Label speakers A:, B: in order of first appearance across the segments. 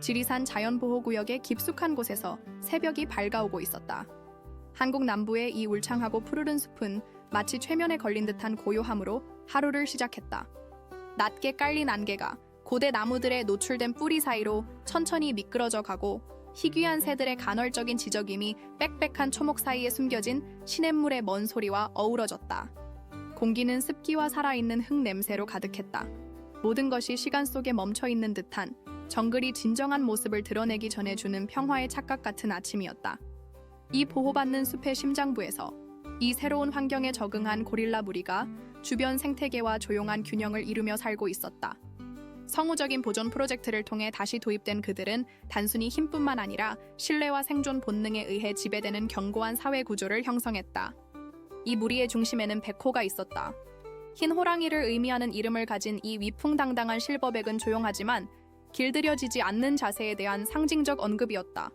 A: 지리산 자연보호구역의 깊숙한 곳에서 새벽이 밝아오고 있었다. 한국 남부의 이 울창하고 푸르른 숲은 마치 최면에 걸린 듯한 고요함으로 하루를 시작했다. 낮게 깔린 안개가 고대 나무들의 노출된 뿌리 사이로 천천히 미끄러져 가고 희귀한 새들의 간헐적인 지저김이 빽빽한 초목 사이에 숨겨진 시냇물의 먼 소리와 어우러졌다. 공기는 습기와 살아있는 흙 냄새로 가득했다. 모든 것이 시간 속에 멈춰있는 듯한 정글이 진정한 모습을 드러내기 전에 주는 평화의 착각 같은 아침이었다. 이 보호받는 숲의 심장부에서 이 새로운 환경에 적응한 고릴라 무리가 주변 생태계와 조용한 균형을 이루며 살고 있었다. 성우적인 보존 프로젝트를 통해 다시 도입된 그들은 단순히 힘뿐만 아니라 신뢰와 생존 본능에 의해 지배되는 견고한 사회 구조를 형성했다. 이 무리의 중심에는 백호가 있었다. 흰 호랑이를 의미하는 이름을 가진 이 위풍당당한 실버백은 조용하지만 길들여지지 않는 자세에 대한 상징적 언급이었다.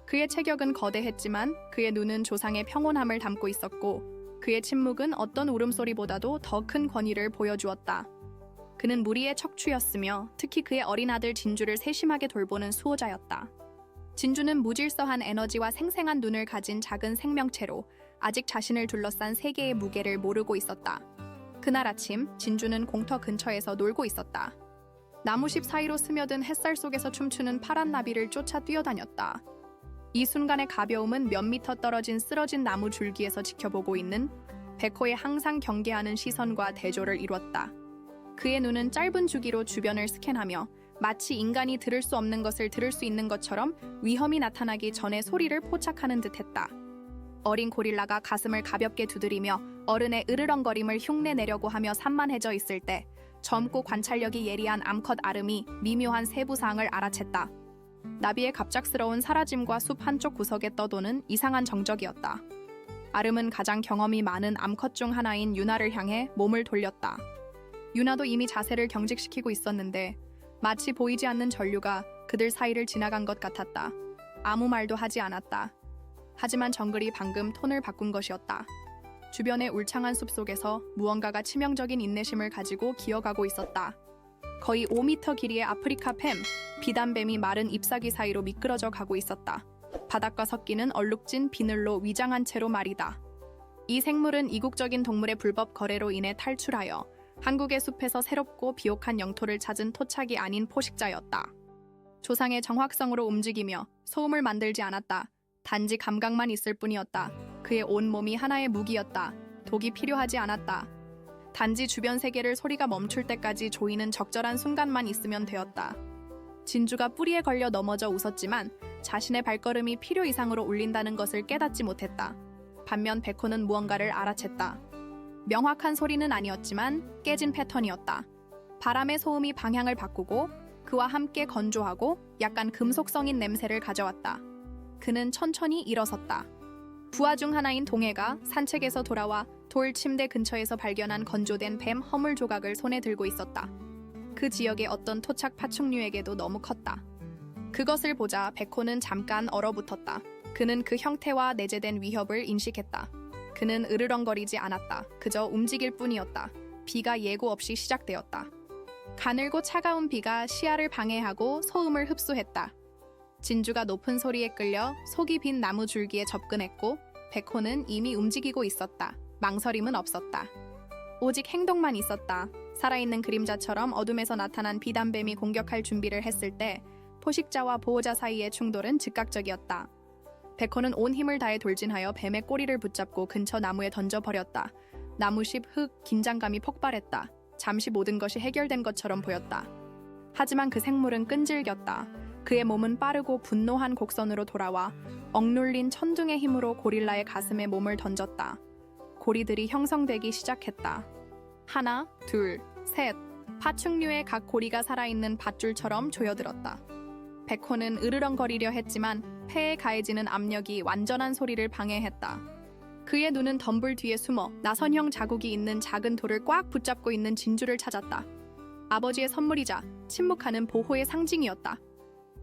A: 그의 체격은 거대했지만 그의 눈은 조상의 평온함을 담고 있었고 그의 침묵은 어떤 울음소리보다도 더 큰 권위를 보여주었다. 그는 무리의 척추였으며 특히 그의 어린 아들 진주를 세심하게 돌보는 수호자였다. 진주는 무질서한 에너지와 생생한 눈을 가진 작은 생명체로 아직 자신을 둘러싼 세계의 무게를 모르고 있었다. 그날 아침 진주는 공터 근처에서 놀고 있었다. 나무십 사이로 스며든 햇살 속에서 춤추는 파란 나비를 쫓아 뛰어다녔다. 이 순간의 가벼움은 몇 미터 떨어진 쓰러진 나무 줄기에서 지켜보고 있는 백호의 항상 경계하는 시선과 대조를 이뤘다. 그의 눈은 짧은 주기로 주변을 스캔하며 마치 인간이 들을 수 없는 것을 들을 수 있는 것처럼 위험이 나타나기 전에 소리를 포착하는 듯했다. 어린 고릴라가 가슴을 가볍게 두드리며 어른의 으르렁거림을 흉내내려고 하며 산만해져 있을 때 젊고 관찰력이 예리한 암컷 아름이 미묘한 세부사항을 알아챘다. 나비의 갑작스러운 사라짐과 숲 한쪽 구석에 떠도는 이상한 정적이었다. 아름은 가장 경험이 많은 암컷 중 하나인 유나를 향해 몸을 돌렸다. 유나도 이미 자세를 경직시키고 있었는데 마치 보이지 않는 전류가 그들 사이를 지나간 것 같았다. 아무 말도 하지 않았다. 하지만 정글이 방금 톤을 바꾼 것이었다. 주변의 울창한 숲 속에서 무언가가 치명적인 인내심을 가지고 기어가고 있었다. 거의 5m 길이의 아프리카 뱀, 비단뱀이 마른 잎사귀 사이로 미끄러져 가고 있었다. 바닥과 섞이는 얼룩진 비늘로 위장한 채로 말이다. 이 생물은 이국적인 동물의 불법 거래로 인해 탈출하여 한국의 숲에서 새롭고 비옥한 영토를 찾은 토착이 아닌 포식자였다. 조상의 정확성으로 움직이며 소음을 만들지 않았다. 단지 감각만 있을 뿐이었다. 그의 온 몸이 하나의 무기였다. 독이 필요하지 않았다. 단지 주변 세계를 소리가 멈출 때까지 조이는 적절한 순간만 있으면 되었다. 진주가 뿌리에 걸려 넘어져 웃었지만 자신의 발걸음이 필요 이상으로 울린다는 것을 깨닫지 못했다. 반면 백호는 무언가를 알아챘다. 명확한 소리는 아니었지만 깨진 패턴이었다. 바람의 소음이 방향을 바꾸고 그와 함께 건조하고 약간 금속성인 냄새를 가져왔다. 그는 천천히 일어섰다. 부하 중 하나인 동해가 산책에서 돌아와 돌 침대 근처에서 발견한 건조된 뱀 허물 조각을 손에 들고 있었다. 그 지역의 어떤 토착 파충류에게도 너무 컸다. 그것을 보자 백호는 잠깐 얼어붙었다. 그는 그 형태와 내재된 위협을 인식했다. 그는 으르렁거리지 않았다. 그저 움직일 뿐이었다. 비가 예고 없이 시작되었다. 가늘고 차가운 비가 시야를 방해하고 소음을 흡수했다. 진주가 높은 소리에 끌려 속이 빈 나무 줄기에 접근했고 백호는 이미 움직이고 있었다. 망설임은 없었다. 오직 행동만 있었다. 살아있는 그림자처럼 어둠에서 나타난 비단뱀이 공격할 준비를 했을 때 포식자와 보호자 사이의 충돌은 즉각적이었다. 백호는 온 힘을 다해 돌진하여 뱀의 꼬리를 붙잡고 근처 나무에 던져버렸다. 나무십 흙 긴장감이 폭발했다. 잠시 모든 것이 해결된 것처럼 보였다. 하지만 그 생물은 끈질겼다. 그의 몸은 빠르고 분노한 곡선으로 돌아와 억눌린 천둥의 힘으로 고릴라의 가슴에 몸을 던졌다. 고리들이 형성되기 시작했다. 하나, 둘, 셋. 파충류의 각 고리가 살아있는 밧줄처럼 조여들었다. 백호는 으르렁거리려 했지만 폐에 가해지는 압력이 완전한 소리를 방해했다. 그의 눈은 덤불 뒤에 숨어 나선형 자국이 있는 작은 돌을 꽉 붙잡고 있는 진주를 찾았다. 아버지의 선물이자 침묵하는 보호의 상징이었다.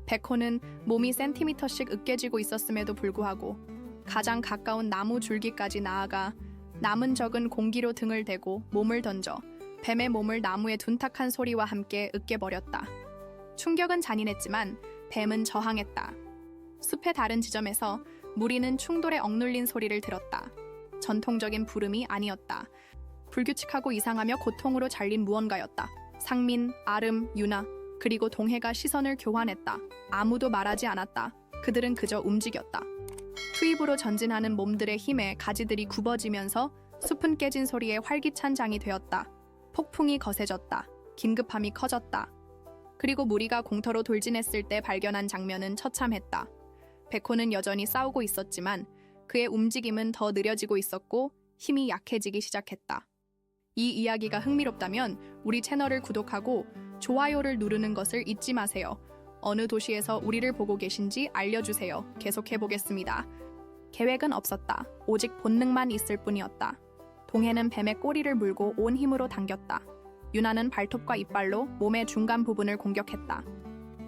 A: 백호는 몸이 센티미터씩 으깨지고 있었음에도 불구하고 가장 가까운 나무 줄기까지 나아가 남은 적은 공기로 등을 대고 몸을 던져 뱀의 몸을 나무에 둔탁한 소리와 함께 으깨버렸다. 충격은 잔인했지만 뱀은 저항했다. 숲의 다른 지점에서 무리는 충돌에 억눌린 소리를 들었다. 전통적인 부름이 아니었다. 불규칙하고 이상하며 고통으로 잘린 무언가였다. 상민, 아름, 유나, 그리고 동해가 시선을 교환했다. 아무도 말하지 않았다. 그들은 그저 움직였다. 투입으로 전진하는 몸들의 힘에 가지들이 굽어지면서 숲은 깨진 소리에 활기찬 장이 되었다. 폭풍이 거세졌다. 긴급함이 커졌다. 그리고 무리가 공터로 돌진했을 때 발견한 장면은 처참했다. 백호는 여전히 싸우고 있었지만 그의 움직임은 더 느려지고 있었고 힘이 약해지기 시작했다. 이 이야기가 흥미롭다면 우리 채널을 구독하고 좋아요를 누르는 것을 잊지 마세요. 어느 도시에서 우리를 보고 계신지 알려주세요. 계속해보겠습니다. 계획은 없었다. 오직 본능만 있을 뿐이었다. 동해는 뱀의 꼬리를 물고 온 힘으로 당겼다. 유나는 발톱과 이빨로 몸의 중간 부분을 공격했다.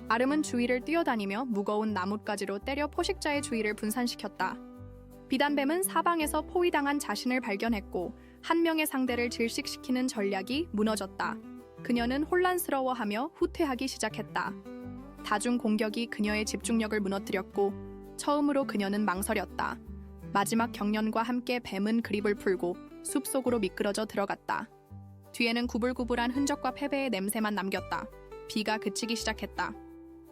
A: 아름은 주위를 뛰어다니며 무거운 나뭇가지로 때려 포식자의 주의를 분산시켰다. 비단뱀은 사방에서 포위당한 자신을 발견했고 한 명의 상대를 질식시키는 전략이 무너졌다. 그녀는 혼란스러워하며 후퇴하기 시작했다. 다중 공격이 그녀의 집중력을 무너뜨렸고 처음으로 그녀는 망설였다. 마지막 경련과 함께 뱀은 그립을 풀고 숲속으로 미끄러져 들어갔다. 뒤에는 구불구불한 흔적과 패배의 냄새만 남겼다. 비가 그치기 시작했다.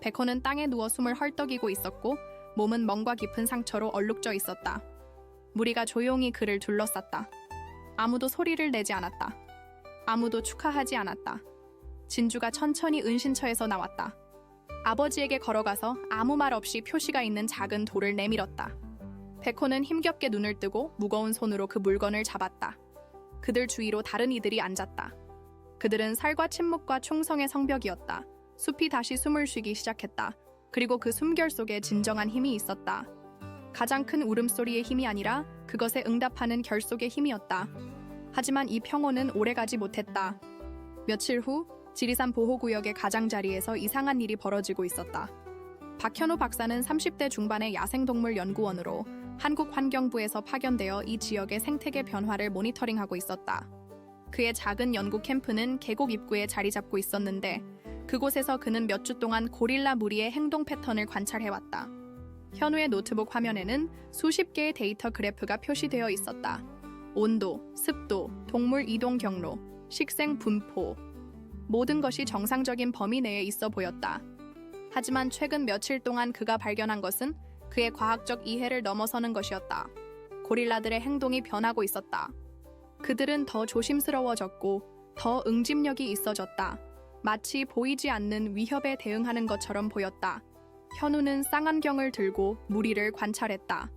A: 백호는 땅에 누워 숨을 헐떡이고 있었고 몸은 멍과 깊은 상처로 얼룩져 있었다. 무리가 조용히 그를 둘러쌌다. 아무도 소리를 내지 않았다. 아무도 축하하지 않았다. 진주가 천천히 은신처에서 나왔다. 아버지에게 걸어가서 아무 말 없이 표시가 있는 작은 돌을 내밀었다. 백호는 힘겹게 눈을 뜨고 무거운 손으로 그 물건을 잡았다. 그들 주위로 다른 이들이 앉았다. 그들은 살과 침묵과 충성의 성벽이었다. 숲이 다시 숨을 쉬기 시작했다. 그리고 그 숨결 속에 진정한 힘이 있었다. 가장 큰 울음소리의 힘이 아니라 그것에 응답하는 결속의 힘이었다. 하지만 이 평온은 오래가지 못했다. 며칠 후 지리산 보호구역의 가장자리에서 이상한 일이 벌어지고 있었다. 박현우 박사는 30대 중반의 야생동물 연구원으로 한국환경부에서 파견되어 이 지역의 생태계 변화를 모니터링하고 있었다. 그의 작은 연구 캠프는 계곡 입구에 자리 잡고 있었는데 그곳에서 그는 몇 주 동안 고릴라 무리의 행동 패턴을 관찰해왔다. 현우의 노트북 화면에는 수십 개의 데이터 그래프가 표시되어 있었다. 온도, 습도, 동물 이동 경로, 식생 분포, 모든 것이 정상적인 범위 내에 있어 보였다. 하지만 최근 며칠 동안 그가 발견한 것은 그의 과학적 이해를 넘어서는 것이었다. 고릴라들의 행동이 변하고 있었다. 그들은 더 조심스러워졌고 더 응집력이 있어졌다. 마치 보이지 않는 위협에 대응하는 것처럼 보였다. 현우는 쌍안경을 들고 무리를 관찰했다.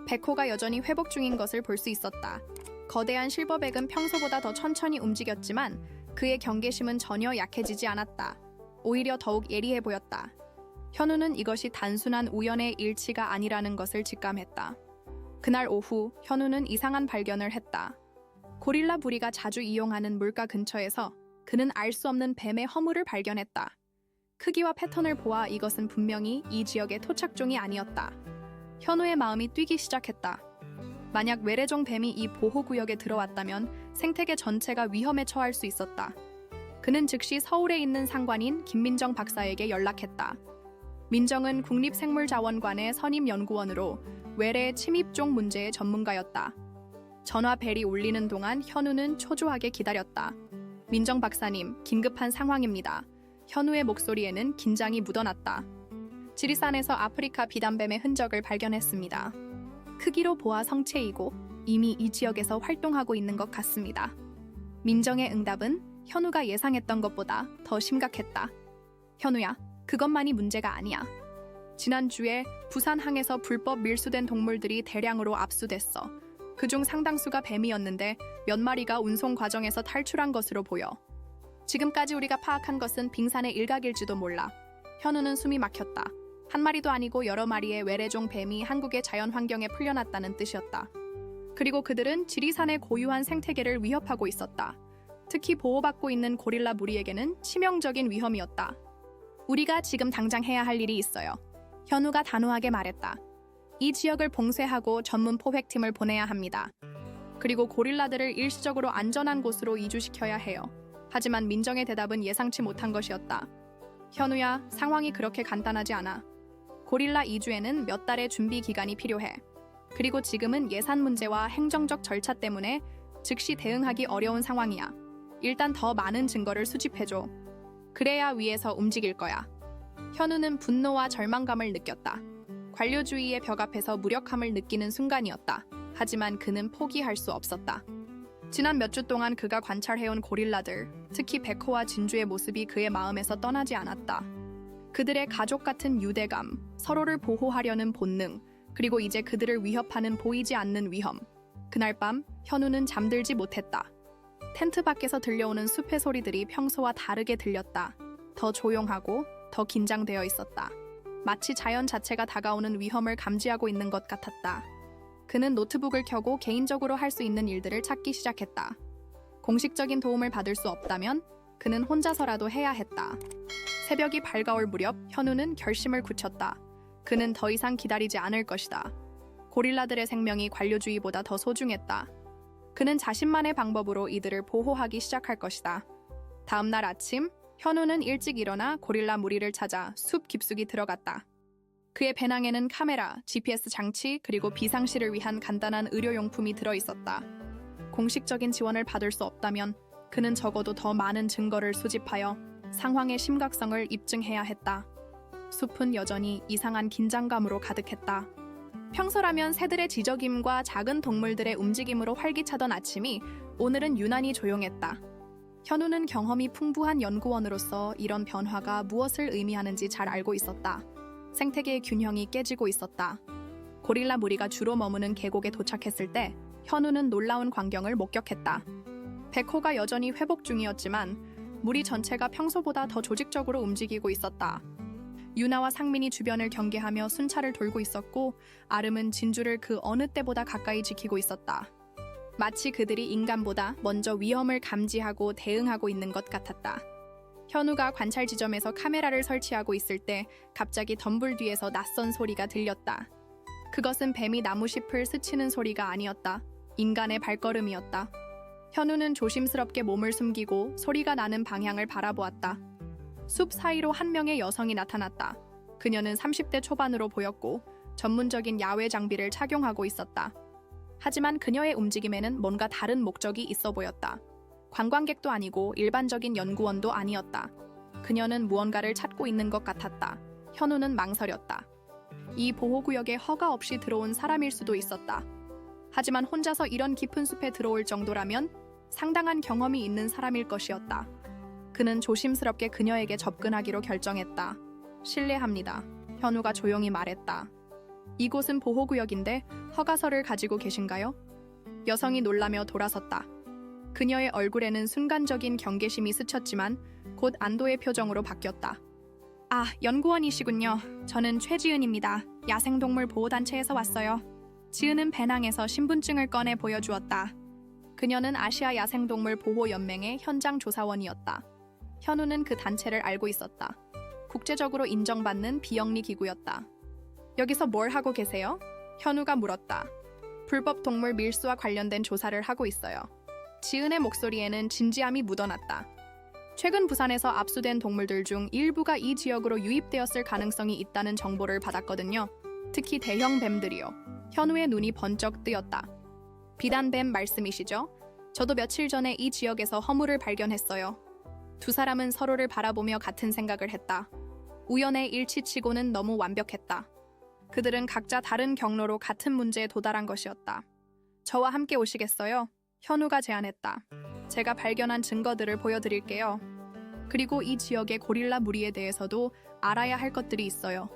A: 백호가 여전히 회복 중인 것을 볼 수 있었다. 거대한 실버백은 평소보다 더 천천히 움직였지만 그의 경계심은 전혀 약해지지 않았다. 오히려 더욱 예리해 보였다. 현우는 이것이 단순한 우연의 일치가 아니라는 것을 직감했다. 그날 오후 현우는 이상한 발견을 했다. 고릴라 무리가 자주 이용하는 물가 근처에서 그는 알 수 없는 뱀의 허물을 발견했다. 크기와 패턴을 보아 이것은 분명히 이 지역의 토착종이 아니었다. 현우의 마음이 뛰기 시작했다. 만약 외래종 뱀이 이 보호구역에 들어왔다면 생태계 전체가 위험에 처할 수 있었다. 그는 즉시 서울에 있는 상관인 김민정 박사에게 연락했다. 민정은 국립생물자원관의 선임연구원으로 외래 침입종 문제의 전문가였다. 전화 벨이 울리는 동안 현우는 초조하게 기다렸다. 민정 박사님, 긴급한 상황입니다. 현우의 목소리에는 긴장이 묻어났다. 지리산에서 아프리카 비단뱀의 흔적을 발견했습니다. 크기로 보아 성체이고 이미 이 지역에서 활동하고 있는 것 같습니다. 민정의 응답은 현우가 예상했던 것보다 더 심각했다. 현우야, 그것만이 문제가 아니야. 지난주에 부산항에서 불법 밀수된 동물들이 대량으로 압수됐어. 그중 상당수가 뱀이었는데 몇 마리가 운송 과정에서 탈출한 것으로 보여. 지금까지 우리가 파악한 것은 빙산의 일각일지도 몰라. 현우는 숨이 막혔다. 한 마리도 아니고 여러 마리의 외래종 뱀이 한국의 자연 환경에 풀려났다는 뜻이었다. 그리고 그들은 지리산의 고유한 생태계를 위협하고 있었다. 특히 보호받고 있는 고릴라 무리에게는 치명적인 위험이었다. 우리가 지금 당장 해야 할 일이 있어요. 현우가 단호하게 말했다. 이 지역을 봉쇄하고 전문 포획팀을 보내야 합니다. 그리고 고릴라들을 일시적으로 안전한 곳으로 이주시켜야 해요. 하지만 민정의 대답은 예상치 못한 것이었다. 현우야, 상황이 그렇게 간단하지 않아. 고릴라 이주에는 몇 달의 준비 기간이 필요해. 그리고 지금은 예산 문제와 행정적 절차 때문에 즉시 대응하기 어려운 상황이야. 일단 더 많은 증거를 수집해줘. 그래야 위에서 움직일 거야. 현우는 분노와 절망감을 느꼈다. 관료주의의 벽 앞에서 무력함을 느끼는 순간이었다. 하지만 그는 포기할 수 없었다. 지난 몇 주 동안 그가 관찰해온 고릴라들, 특히 백호와 진주의 모습이 그의 마음에서 떠나지 않았다. 그들의 가족 같은 유대감, 서로를 보호하려는 본능, 그리고 이제 그들을 위협하는 보이지 않는 위험. 그날 밤 현우는 잠들지 못했다. 텐트 밖에서 들려오는 숲의 소리들이 평소와 다르게 들렸다. 더 조용하고 더 긴장되어 있었다. 마치 자연 자체가 다가오는 위험을 감지하고 있는 것 같았다. 그는 노트북을 켜고 개인적으로 할 수 있는 일들을 찾기 시작했다. 공식적인 도움을 받을 수 없다면 그는 혼자서라도 해야 했다. 새벽이 밝아올 무렵 현우는 결심을 굳혔다. 그는 더 이상 기다리지 않을 것이다. 고릴라들의 생명이 관료주의보다 더 소중했다. 그는 자신만의 방법으로 이들을 보호하기 시작할 것이다. 다음 날 아침, 현우는 일찍 일어나 고릴라 무리를 찾아 숲 깊숙이 들어갔다. 그의 배낭에는 카메라, GPS 장치, 그리고 비상시를 위한 간단한 의료용품이 들어있었다. 공식적인 지원을 받을 수 없다면 그는 적어도 더 많은 증거를 수집하여 상황의 심각성을 입증해야 했다. 숲은 여전히 이상한 긴장감으로 가득했다. 평소라면 새들의 지저귐과 작은 동물들의 움직임으로 활기차던 아침이 오늘은 유난히 조용했다. 현우는 경험이 풍부한 연구원으로서 이런 변화가 무엇을 의미하는지 잘 알고 있었다. 생태계의 균형이 깨지고 있었다. 고릴라 무리가 주로 머무는 계곡에 도착했을 때 현우는 놀라운 광경을 목격했다. 백호가 여전히 회복 중이었지만 무리 전체가 평소보다 더 조직적으로 움직이고 있었다. 유나와 상민이 주변을 경계하며 순찰을 돌고 있었고 아름은 진주를 그 어느 때보다 가까이 지키고 있었다. 마치 그들이 인간보다 먼저 위험을 감지하고 대응하고 있는 것 같았다. 현우가 관찰 지점에서 카메라를 설치하고 있을 때 갑자기 덤불 뒤에서 낯선 소리가 들렸다. 그것은 뱀이 나무잎을 스치는 소리가 아니었다. 인간의 발걸음이었다. 현우는 조심스럽게 몸을 숨기고 소리가 나는 방향을 바라보았다. 숲 사이로 한 명의 여성이 나타났다. 그녀는 30대 초반으로 보였고 전문적인 야외 장비를 착용하고 있었다. 하지만 그녀의 움직임에는 뭔가 다른 목적이 있어 보였다. 관광객도 아니고 일반적인 연구원도 아니었다. 그녀는 무언가를 찾고 있는 것 같았다. 현우는 망설였다. 이 보호구역에 허가 없이 들어온 사람일 수도 있었다. 하지만 혼자서 이런 깊은 숲에 들어올 정도라면 상당한 경험이 있는 사람일 것이었다. 그는 조심스럽게 그녀에게 접근하기로 결정했다. 실례합니다. 현우가 조용히 말했다. 이곳은 보호구역인데 허가서를 가지고 계신가요? 여성이 놀라며 돌아섰다. 그녀의 얼굴에는 순간적인 경계심이 스쳤지만 곧 안도의 표정으로 바뀌었다. 아, 연구원이시군요. 저는 최지은입니다. 야생동물 보호단체에서 왔어요. 지은은 배낭에서 신분증을 꺼내 보여주었다. 그녀는 아시아 야생동물 보호연맹의 현장 조사원이었다. 현우는 그 단체를 알고 있었다. 국제적으로 인정받는 비영리 기구였다. 여기서 뭘 하고 계세요? 현우가 물었다. 불법 동물 밀수와 관련된 조사를 하고 있어요. 지은의 목소리에는 진지함이 묻어났다. 최근 부산에서 압수된 동물들 중 일부가 이 지역으로 유입되었을 가능성이 있다는 정보를 받았거든요. 특히 대형 뱀들이요. 현우의 눈이 번쩍 뜨였다. 비단뱀 말씀이시죠? 저도 며칠 전에 이 지역에서 허물을 발견했어요. 두 사람은 서로를 바라보며 같은 생각을 했다. 우연의 일치치고는 너무 완벽했다. 그들은 각자 다른 경로로 같은 문제에 도달한 것이었다. 저와 함께 오시겠어요? 현우가 제안했다. 제가 발견한 증거들을 보여드릴게요. 그리고 이 지역의 고릴라 무리에 대해서도 알아야 할 것들이 있어요.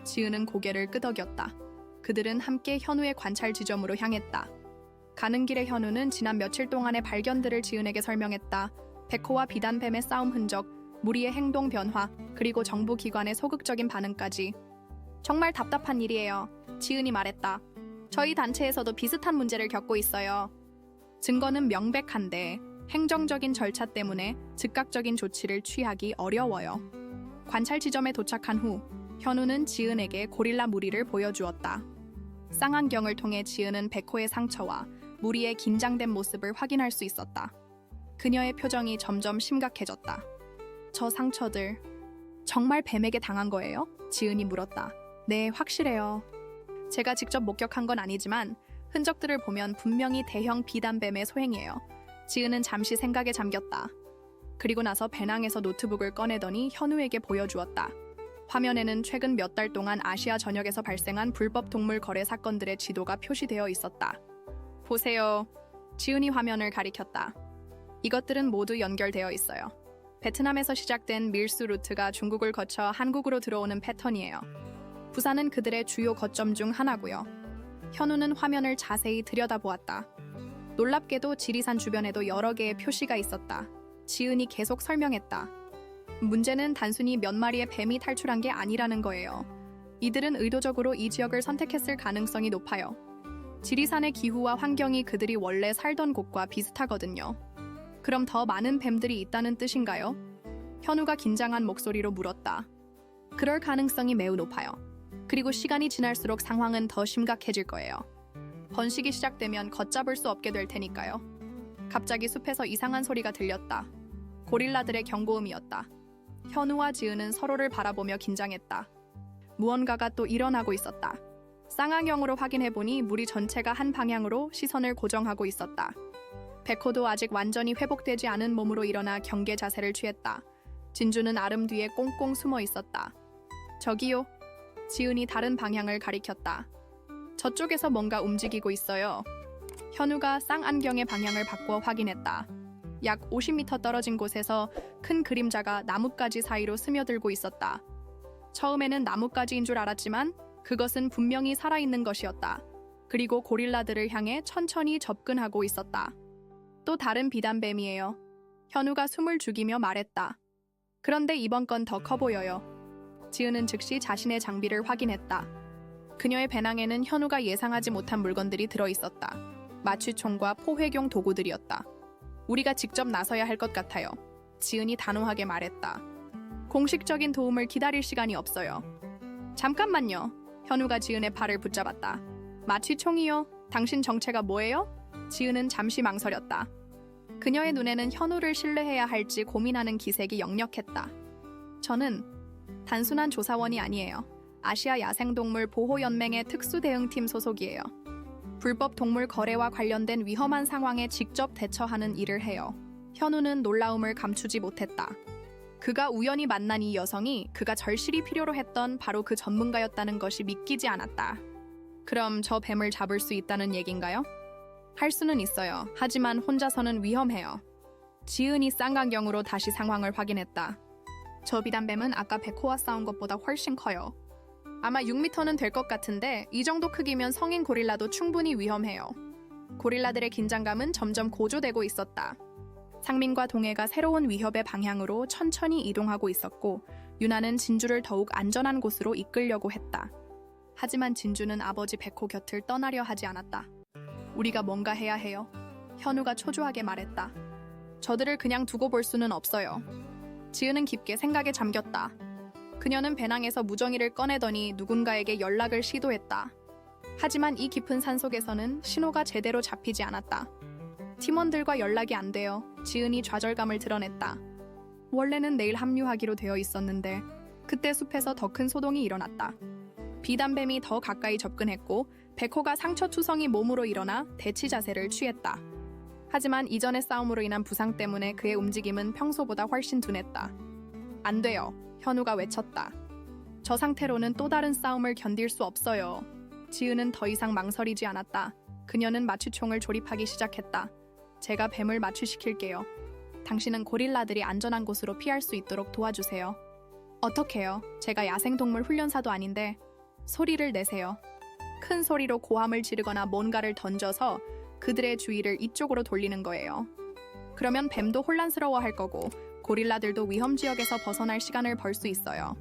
A: 지은은 고개를 끄덕였다. 그들은 함께 현우의 관찰 지점으로 향했다. 가는 길에 현우는 지난 며칠 동안의 발견들을 지은에게 설명했다. 백호와 비단뱀의 싸움 흔적, 무리의 행동 변화, 그리고 정부 기관의 소극적인 반응까지. 정말 답답한 일이에요. 지은이 말했다. 저희 단체에서도 비슷한 문제를 겪고 있어요. 증거는 명백한데 행정적인 절차 때문에 즉각적인 조치를 취하기 어려워요. 관찰 지점에 도착한 후 현우는 지은에게 고릴라 무리를 보여주었다. 쌍안경을 통해 지은은 백호의 상처와 무리의 긴장된 모습을 확인할 수 있었다. 그녀의 표정이 점점 심각해졌다. 저 상처들, 정말 뱀에게 당한 거예요? 지은이 물었다. 네, 확실해요. 제가 직접 목격한 건 아니지만 흔적들을 보면 분명히 대형 비단뱀의 소행이에요. 지은은 잠시 생각에 잠겼다. 그리고 나서 배낭에서 노트북을 꺼내더니 현우에게 보여주었다. 화면에는 최근 몇 달 동안 아시아 전역에서 발생한 불법 동물 거래 사건들의 지도가 표시되어 있었다. 보세요. 지은이 화면을 가리켰다. 이것들은 모두 연결되어 있어요. 베트남에서 시작된 밀수 루트가 중국을 거쳐 한국으로 들어오는 패턴이에요. 부산은 그들의 주요 거점 중 하나고요. 현우는 화면을 자세히 들여다보았다. 놀랍게도 지리산 주변에도 여러 개의 표시가 있었다. 지은이 계속 설명했다. 문제는 단순히 몇 마리의 뱀이 탈출한 게 아니라는 거예요. 이들은 의도적으로 이 지역을 선택했을 가능성이 높아요. 지리산의 기후와 환경이 그들이 원래 살던 곳과 비슷하거든요. 그럼 더 많은 뱀들이 있다는 뜻인가요? 현우가 긴장한 목소리로 물었다. 그럴 가능성이 매우 높아요. 그리고 시간이 지날수록 상황은 더 심각해질 거예요. 번식이 시작되면 걷잡을 수 없게 될 테니까요. 갑자기 숲에서 이상한 소리가 들렸다. 고릴라들의 경고음이었다. 현우와 지은은 서로를 바라보며 긴장했다. 무언가가 또 일어나고 있었다. 쌍앙형으로 확인해보니 무리 전체가 한 방향으로 시선을 고정하고 있었다. 백호도 아직 완전히 회복되지 않은 몸으로 일어나 경계 자세를 취했다. 진주는 아름 뒤에 꽁꽁 숨어 있었다. 저기요. 지은이 다른 방향을 가리켰다. 저쪽에서 뭔가 움직이고 있어요. 현우가 쌍안경의 방향을 바꾸어 확인했다. 약 50m 떨어진 곳에서 큰 그림자가 나뭇가지 사이로 스며들고 있었다. 처음에는 나뭇가지인 줄 알았지만 그것은 분명히 살아있는 것이었다. 그리고 고릴라들을 향해 천천히 접근하고 있었다. 또 다른 비단뱀이에요. 현우가 숨을 죽이며 말했다. 그런데 이번 건 더 커 보여요. 지은은 즉시 자신의 장비를 확인했다. 그녀의 배낭에는 현우가 예상하지 못한 물건들이 들어있었다. 마취총과 포획용 도구들이었다. 우리가 직접 나서야 할 것 같아요. 지은이 단호하게 말했다. 공식적인 도움을 기다릴 시간이 없어요. 잠깐만요. 현우가 지은의 팔을 붙잡았다. 마취총이요? 당신 정체가 뭐예요? 지은은 잠시 망설였다. 그녀의 눈에는 현우를 신뢰해야 할지 고민하는 기색이 역력했다. 저는 단순한 조사원이 아니에요. 아시아 야생동물 보호연맹의 특수대응팀 소속이에요. 불법 동물 거래와 관련된 위험한 상황에 직접 대처하는 일을 해요. 현우는 놀라움을 감추지 못했다. 그가 우연히 만난 이 여성이 그가 절실히 필요로 했던 바로 그 전문가였다는 것이 믿기지 않았다. 그럼 저 뱀을 잡을 수 있다는 얘긴가요? 할 수는 있어요. 하지만 혼자서는 위험해요. 지은이 쌍안경으로 다시 상황을 확인했다. 저 비단뱀은 아까 백호와 싸운 것보다 훨씬 커요. 아마 6m는 될 것 같은데 이 정도 크기면 성인 고릴라도 충분히 위험해요. 고릴라들의 긴장감은 점점 고조되고 있었다. 상민과 동해가 새로운 위협의 방향으로 천천히 이동하고 있었고 유나는 진주를 더욱 안전한 곳으로 이끌려고 했다. 하지만 진주는 아버지 백호 곁을 떠나려 하지 않았다. 우리가 뭔가 해야 해요. 현우가 초조하게 말했다. 저들을 그냥 두고 볼 수는 없어요. 지은은 깊게 생각에 잠겼다. 그녀는 배낭에서 무정이를 꺼내더니 누군가에게 연락을 시도했다. 하지만 이 깊은 산속에서는 신호가 제대로 잡히지 않았다. 팀원들과 연락이 안 돼요. 지은이 좌절감을 드러냈다. 원래는 내일 합류하기로 되어 있었는데 그때 숲에서 더 큰 소동이 일어났다. 비단뱀이 더 가까이 접근했고 백호가 상처투성이 몸으로 일어나 대치 자세를 취했다. 하지만 이전의 싸움으로 인한 부상 때문에 그의 움직임은 평소보다 훨씬 둔했다. 안 돼요. 현우가 외쳤다. 저 상태로는 또 다른 싸움을 견딜 수 없어요. 지은은 더 이상 망설이지 않았다. 그녀는 마취총을 조립하기 시작했다. 제가 뱀을 마취시킬게요. 당신은 고릴라들이 안전한 곳으로 피할 수 있도록 도와주세요. 어떡해요? 제가 야생동물 훈련사도 아닌데. 소리를 내세요. 큰 소리로 고함을 지르거나 뭔가를 던져서 그들의 주의를 이쪽으로 돌리는 거예요. 그러면 뱀도 혼란스러워할 거고 고릴라들도 위험 지역에서 벗어날 시간을 벌 수 있어요.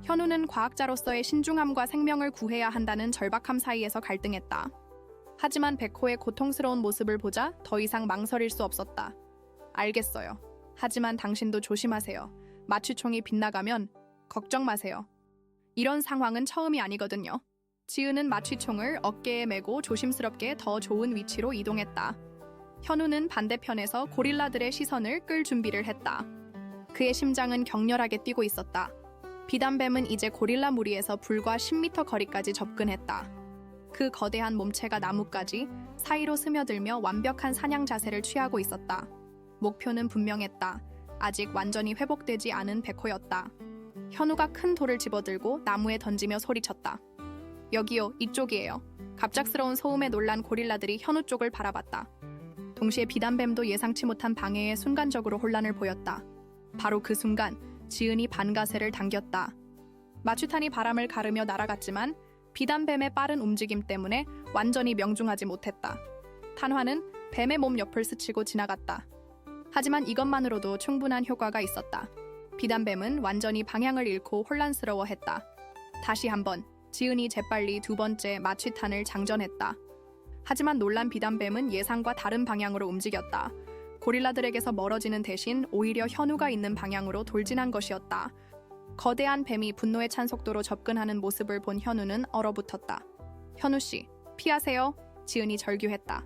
A: 현우는 과학자로서의 신중함과 생명을 구해야 한다는 절박함 사이에서 갈등했다. 하지만 백호의 고통스러운 모습을 보자 더 이상 망설일 수 없었다. 알겠어요. 하지만 당신도 조심하세요. 마취총이 빗나가면 걱정 마세요. 이런 상황은 처음이 아니거든요. 지은은 마취총을 어깨에 메고 조심스럽게 더 좋은 위치로 이동했다. 현우는 반대편에서 고릴라들의 시선을 끌 준비를 했다. 그의 심장은 격렬하게 뛰고 있었다. 비단뱀은 이제 고릴라 무리에서 불과 10m 거리까지 접근했다. 그 거대한 몸체가 나무까지 사이로 스며들며 완벽한 사냥 자세를 취하고 있었다. 목표는 분명했다. 아직 완전히 회복되지 않은 백호였다. 현우가 큰 돌을 집어들고 나무에 던지며 소리쳤다. 여기요, 이쪽이에요. 갑작스러운 소음에 놀란 고릴라들이 현우 쪽을 바라봤다. 동시에 비단뱀도 예상치 못한 방해에 순간적으로 혼란을 보였다. 바로 그 순간 지은이 반가세를 당겼다. 마취탄이 바람을 가르며 날아갔지만 비단뱀의 빠른 움직임 때문에 완전히 명중하지 못했다. 탄환은 뱀의 몸 옆을 스치고 지나갔다. 하지만 이것만으로도 충분한 효과가 있었다. 비단뱀은 완전히 방향을 잃고 혼란스러워했다. 다시 한번 지은이 재빨리 두 번째 마취탄을 장전했다. 하지만 놀란 비단뱀은 예상과 다른 방향으로 움직였다. 고릴라들에게서 멀어지는 대신 오히려 현우가 있는 방향으로 돌진한 것이었다. 거대한 뱀이 분노에 찬 속도로 접근하는 모습을 본 현우는 얼어붙었다. 현우씨, 피하세요. 지은이 절규했다.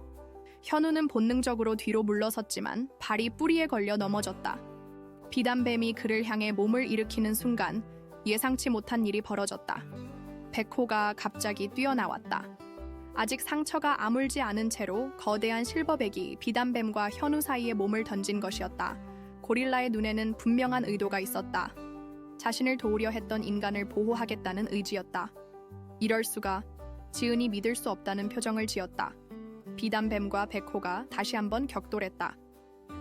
A: 현우는 본능적으로 뒤로 물러섰지만 발이 뿌리에 걸려 넘어졌다. 비단뱀이 그를 향해 몸을 일으키는 순간 예상치 못한 일이 벌어졌다. 백호가 갑자기 뛰어나왔다. 아직 상처가 아물지 않은 채로 거대한 실버백이 비단뱀과 현우 사이에 몸을 던진 것이었다. 고릴라의 눈에는 분명한 의도가 있었다. 자신을 도우려 했던 인간을 보호하겠다는 의지였다. 이럴 수가. 지은이 믿을 수 없다는 표정을 지었다. 비단뱀과 백호가 다시 한번 격돌했다.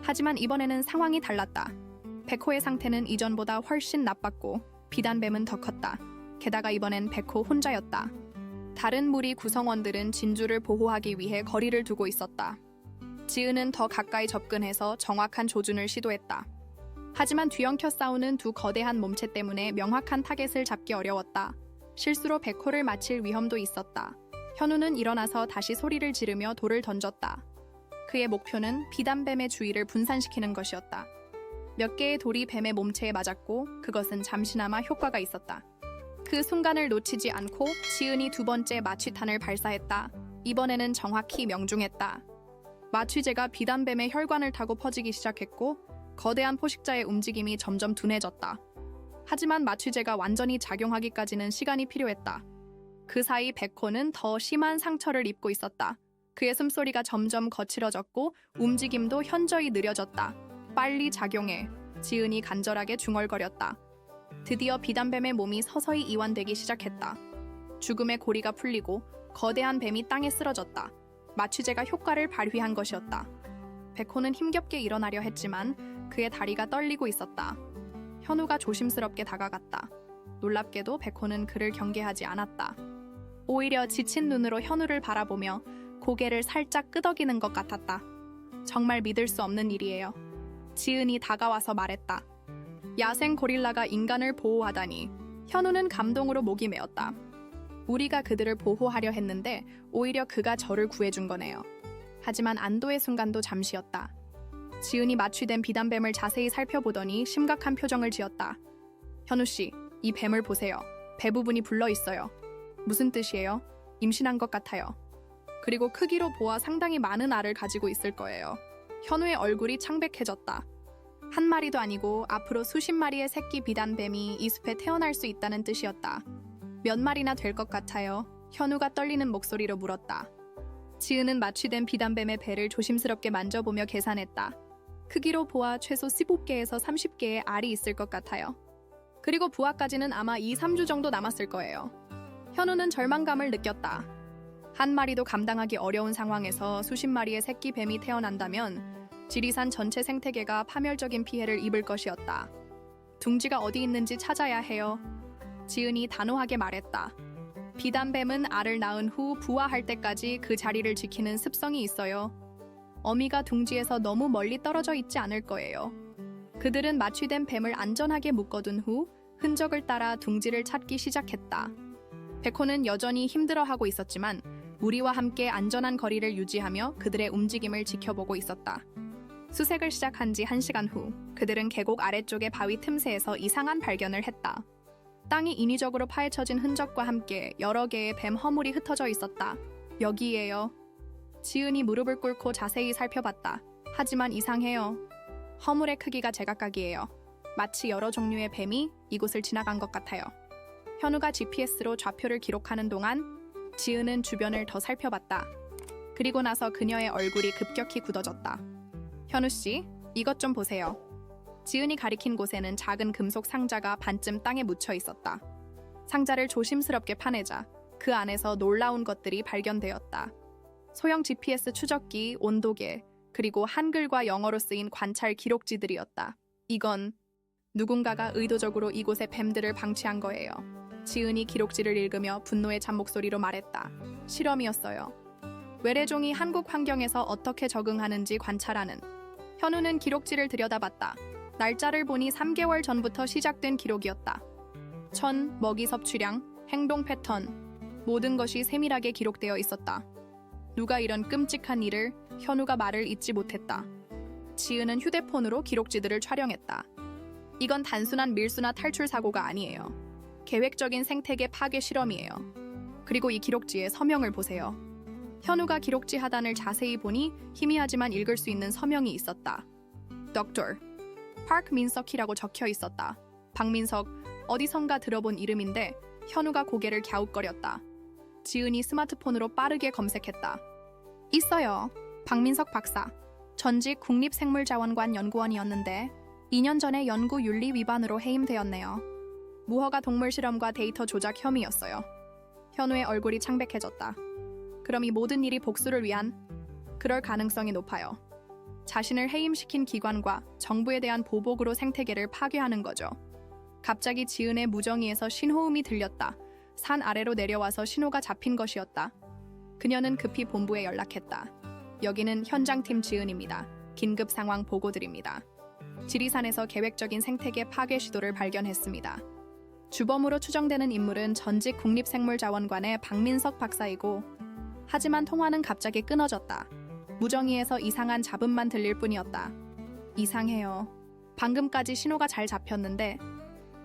A: 하지만 이번에는 상황이 달랐다. 백호의 상태는 이전보다 훨씬 나빴고 비단뱀은 더 컸다. 게다가 이번엔 백호 혼자였다. 다른 무리 구성원들은 진주를 보호하기 위해 거리를 두고 있었다. 지은은 더 가까이 접근해서 정확한 조준을 시도했다. 하지만 뒤엉켜 싸우는 두 거대한 몸체 때문에 명확한 타겟을 잡기 어려웠다. 실수로 백호를 맞힐 위험도 있었다. 현우는 일어나서 다시 소리를 지르며 돌을 던졌다. 그의 목표는 비단뱀의 주의를 분산시키는 것이었다. 몇 개의 돌이 뱀의 몸체에 맞았고 그것은 잠시나마 효과가 있었다. 그 순간을 놓치지 않고 지은이 두 번째 마취탄을 발사했다. 이번에는 정확히 명중했다. 마취제가 비단뱀의 혈관을 타고 퍼지기 시작했고 거대한 포식자의 움직임이 점점 둔해졌다. 하지만 마취제가 완전히 작용하기까지는 시간이 필요했다. 그 사이 백호는 더 심한 상처를 입고 있었다. 그의 숨소리가 점점 거칠어졌고 움직임도 현저히 느려졌다. 빨리 작용해. 지은이 간절하게 중얼거렸다. 드디어 비단뱀의 몸이 서서히 이완되기 시작했다. 죽음의 고리가 풀리고 거대한 뱀이 땅에 쓰러졌다. 마취제가 효과를 발휘한 것이었다. 백호는 힘겹게 일어나려 했지만 그의 다리가 떨리고 있었다. 현우가 조심스럽게 다가갔다. 놀랍게도 백호는 그를 경계하지 않았다. 오히려 지친 눈으로 현우를 바라보며 고개를 살짝 끄덕이는 것 같았다. 정말 믿을 수 없는 일이에요. 지은이 다가와서 말했다. 야생 고릴라가 인간을 보호하다니. 현우는 감동으로 목이 메었다. 우리가 그들을 보호하려 했는데 오히려 그가 저를 구해준 거네요. 하지만 안도의 순간도 잠시였다. 지은이 마취된 비단뱀을 자세히 살펴보더니 심각한 표정을 지었다. 현우씨, 이 뱀을 보세요. 배 부분이 불러있어요. 무슨 뜻이에요? 임신한 것 같아요. 그리고 크기로 보아 상당히 많은 알을 가지고 있을 거예요. 현우의 얼굴이 창백해졌다. 한 마리도 아니고 앞으로 수십 마리의 새끼 비단뱀이 이 숲에 태어날 수 있다는 뜻이었다. 몇 마리나 될 것 같아요? 현우가 떨리는 목소리로 물었다. 지은은 마취된 비단뱀의 배를 조심스럽게 만져보며 계산했다. 크기로 보아 최소 15개에서 30개의 알이 있을 것 같아요. 그리고 부화까지는 아마 2-3주 정도 남았을 거예요. 현우는 절망감을 느꼈다. 한 마리도 감당하기 어려운 상황에서 수십 마리의 새끼 뱀이 태어난다면 지리산 전체 생태계가 파멸적인 피해를 입을 것이었다. 둥지가 어디 있는지 찾아야 해요. 지은이 단호하게 말했다. 비단뱀은 알을 낳은 후 부화할 때까지 그 자리를 지키는 습성이 있어요. 어미가 둥지에서 너무 멀리 떨어져 있지 않을 거예요. 그들은 마취된 뱀을 안전하게 묶어둔 후 흔적을 따라 둥지를 찾기 시작했다. 백호는 여전히 힘들어하고 있었지만 무리와 함께 안전한 거리를 유지하며 그들의 움직임을 지켜보고 있었다. 수색을 시작한 지 1시간 후 그들은 계곡 아래쪽의 바위 틈새에서 이상한 발견을 했다. 땅이 인위적으로 파헤쳐진 흔적과 함께 여러 개의 뱀 허물이 흩어져 있었다. 여기에요. 지은이 무릎을 꿇고 자세히 살펴봤다. 하지만 이상해요. 허물의 크기가 제각각이에요. 마치 여러 종류의 뱀이 이곳을 지나간 것 같아요. 현우가 GPS로 좌표를 기록하는 동안 지은은 주변을 더 살펴봤다. 그리고 나서 그녀의 얼굴이 급격히 굳어졌다. 현우 씨, 이것 좀 보세요. 지은이 가리킨 곳에는 작은 금속 상자가 반쯤 땅에 묻혀 있었다. 상자를 조심스럽게 파내자 그 안에서 놀라운 것들이 발견되었다. 소형 GPS 추적기, 온도계, 그리고 한글과 영어로 쓰인 관찰 기록지들이었다. 이건 누군가가 의도적으로 이곳에 뱀들을 방치한 거예요. 지은이 기록지를 읽으며 분노에 찬 목소리로 말했다. 실험이었어요. 외래종이 한국 환경에서 어떻게 적응하는지 관찰하는. 현우는 기록지를 들여다봤다. 날짜를 보니 3개월 전부터 시작된 기록이었다. 천, 먹이 섭취량, 행동 패턴, 모든 것이 세밀하게 기록되어 있었다. 누가 이런 끔찍한 일을, 현우가 말을 잇지 못했다. 지은은 휴대폰으로 기록지들을 촬영했다. 이건 단순한 밀수나 탈출 사고가 아니에요. 계획적인 생태계 파괴 실험이에요. 그리고 이 기록지의 서명을 보세요. 현우가 기록지 하단을 자세히 보니 희미하지만 읽을 수 있는 서명이 있었다. Dr. Park 민석이라고 적혀 있었다. 박민석, 어디선가 들어본 이름인데 현우가 고개를 갸웃거렸다. 지은이 스마트폰으로 빠르게 검색했다. 있어요. 박민석 박사. 전직 국립생물자원관 연구원이었는데 2년 전에 연구 윤리 위반으로 해임되었네요. 무허가 동물 실험과 데이터 조작 혐의였어요. 현우의 얼굴이 창백해졌다. 그럼 이 모든 일이 복수를 위한? 그럴 가능성이 높아요. 자신을 해임시킨 기관과 정부에 대한 보복으로 생태계를 파괴하는 거죠. 갑자기 지은의 무정의에서 신호음이 들렸다. 산 아래로 내려와서 신호가 잡힌 것이었다. 그녀는 급히 본부에 연락했다. 여기는 현장팀 지은입니다. 긴급 상황 보고드립니다. 지리산에서 계획적인 생태계 파괴 시도를 발견했습니다. 주범으로 추정되는 인물은 전직 국립생물자원관의 박민석 박사이고, 하지만 통화는 갑자기 끊어졌다. 무정의에서 이상한 잡음만 들릴 뿐이었다. 이상해요. 방금까지 신호가 잘 잡혔는데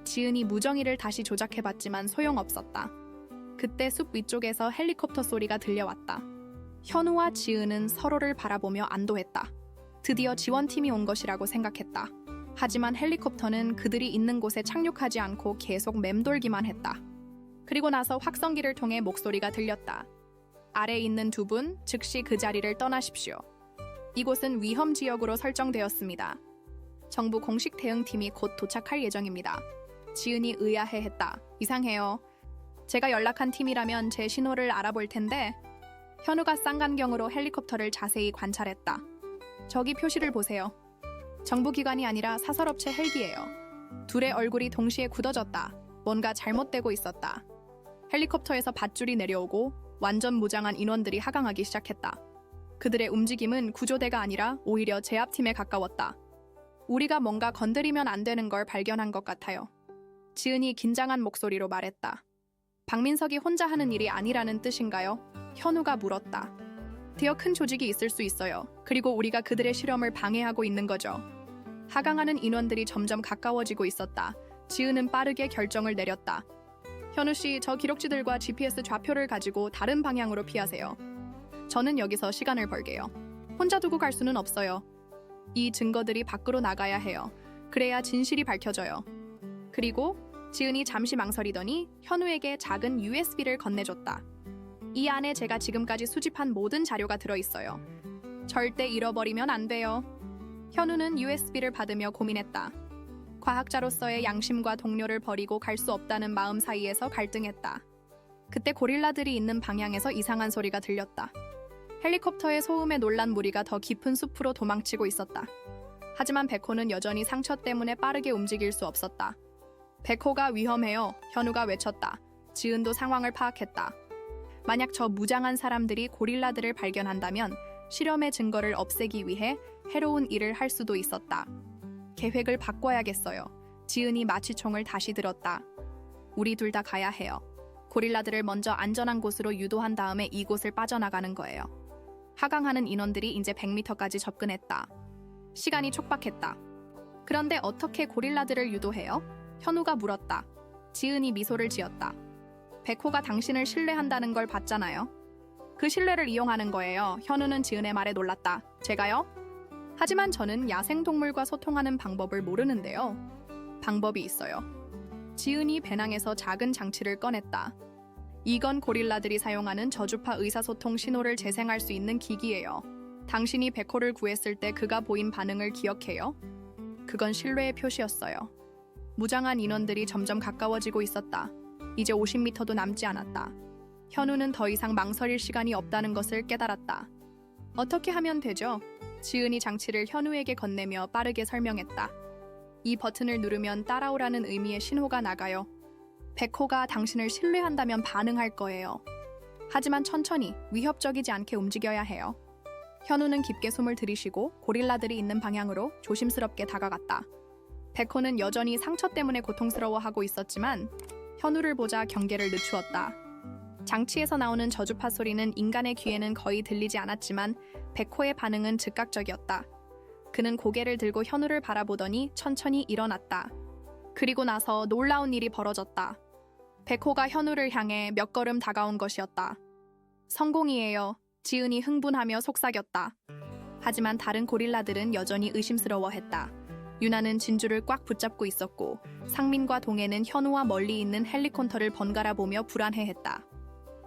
A: 지은이 무정의를 다시 조작해봤지만 소용없었다. 그때 숲 위쪽에서 헬리콥터 소리가 들려왔다. 현우와 지은은 서로를 바라보며 안도했다. 드디어 지원팀이 온 것이라고 생각했다. 하지만 헬리콥터는 그들이 있는 곳에 착륙하지 않고 계속 맴돌기만 했다. 그리고 나서 확성기를 통해 목소리가 들렸다. 아래에 있는 두 분, 즉시 그 자리를 떠나십시오. 이곳은 위험 지역으로 설정되었습니다. 정부 공식 대응팀이 곧 도착할 예정입니다. 지은이 의아해했다. 이상해요. 제가 연락한 팀이라면 제 신호를 알아볼 텐데. 현우가 쌍안경으로 헬리콥터를 자세히 관찰했다. 저기 표시를 보세요. 정부기관이 아니라 사설업체 헬기예요. 둘의 얼굴이 동시에 굳어졌다. 뭔가 잘못되고 있었다. 헬리콥터에서 밧줄이 내려오고 완전 무장한 인원들이 하강하기 시작했다. 그들의 움직임은 구조대가 아니라 오히려 제압팀에 가까웠다. 우리가 뭔가 건드리면 안 되는 걸 발견한 것 같아요. 지은이 긴장한 목소리로 말했다. 박민석이 혼자 하는 일이 아니라는 뜻인가요? 현우가 물었다. 되어 큰 조직이 있을 수 있어요. 그리고 우리가 그들의 실험을 방해하고 있는 거죠. 하강하는 인원들이 점점 가까워지고 있었다. 지은은 빠르게 결정을 내렸다. 현우 씨, 저 기록지들과 GPS 좌표를 가지고 다른 방향으로 피하세요. 저는 여기서 시간을 벌게요. 혼자 두고 갈 수는 없어요. 이 증거들이 밖으로 나가야 해요. 그래야 진실이 밝혀져요. 그리고 지은이 잠시 망설이더니 현우에게 작은 USB를 건네줬다. 이 안에 제가 지금까지 수집한 모든 자료가 들어있어요. 절대 잃어버리면 안 돼요. 현우는 USB를 받으며 고민했다. 과학자로서의 양심과 동료를 버리고 갈 수 없다는 마음 사이에서 갈등했다. 그때 고릴라들이 있는 방향에서 이상한 소리가 들렸다. 헬리콥터의 소음에 놀란 무리가 더 깊은 숲으로 도망치고 있었다. 하지만 백호는 여전히 상처 때문에 빠르게 움직일 수 없었다. 백호가 위험해요. 현우가 외쳤다. 지은도 상황을 파악했다. 만약 저 무장한 사람들이 고릴라들을 발견한다면 실험의 증거를 없애기 위해 해로운 일을 할 수도 있었다. 계획을 바꿔야겠어요. 지은이 마취총을 다시 들었다. 우리 둘 다 가야 해요. 고릴라들을 먼저 안전한 곳으로 유도한 다음에 이곳을 빠져나가는 거예요. 하강하는 인원들이 이제 100m까지 접근했다. 시간이 촉박했다. 그런데 어떻게 고릴라들을 유도해요? 현우가 물었다. 지은이 미소를 지었다. 백호가 당신을 신뢰한다는 걸 봤잖아요. 그 신뢰를 이용하는 거예요. 현우는 지은의 말에 놀랐다. 제가요? 하지만 저는 야생동물과 소통하는 방법을 모르는데요. 방법이 있어요. 지은이 배낭에서 작은 장치를 꺼냈다. 이건 고릴라들이 사용하는 저주파 의사소통 신호를 재생할 수 있는 기기예요. 당신이 백호를 구했을 때 그가 보인 반응을 기억해요? 그건 신뢰의 표시였어요. 무장한 인원들이 점점 가까워지고 있었다. 이제 50m도 남지 않았다. 현우는 더 이상 망설일 시간이 없다는 것을 깨달았다. 어떻게 하면 되죠? 지은이 장치를 현우에게 건네며 빠르게 설명했다. 이 버튼을 누르면 따라오라는 의미의 신호가 나가요. 백호가 당신을 신뢰한다면 반응할 거예요. 하지만 천천히, 위협적이지 않게 움직여야 해요. 현우는 깊게 숨을 들이쉬고 고릴라들이 있는 방향으로 조심스럽게 다가갔다. 백호는 여전히 상처 때문에 고통스러워하고 있었지만 현우를 보자 경계를 늦추었다. 장치에서 나오는 저주파 소리는 인간의 귀에는 거의 들리지 않았지만 백호의 반응은 즉각적이었다. 그는 고개를 들고 현우를 바라보더니 천천히 일어났다. 그리고 나서 놀라운 일이 벌어졌다. 백호가 현우를 향해 몇 걸음 다가온 것이었다. 성공이에요. 지은이 흥분하며 속삭였다. 하지만 다른 고릴라들은 여전히 의심스러워했다. 유나는 진주를 꽉 붙잡고 있었고 상민과 동해는 현우와 멀리 있는 헬리콥터를 번갈아 보며 불안해했다.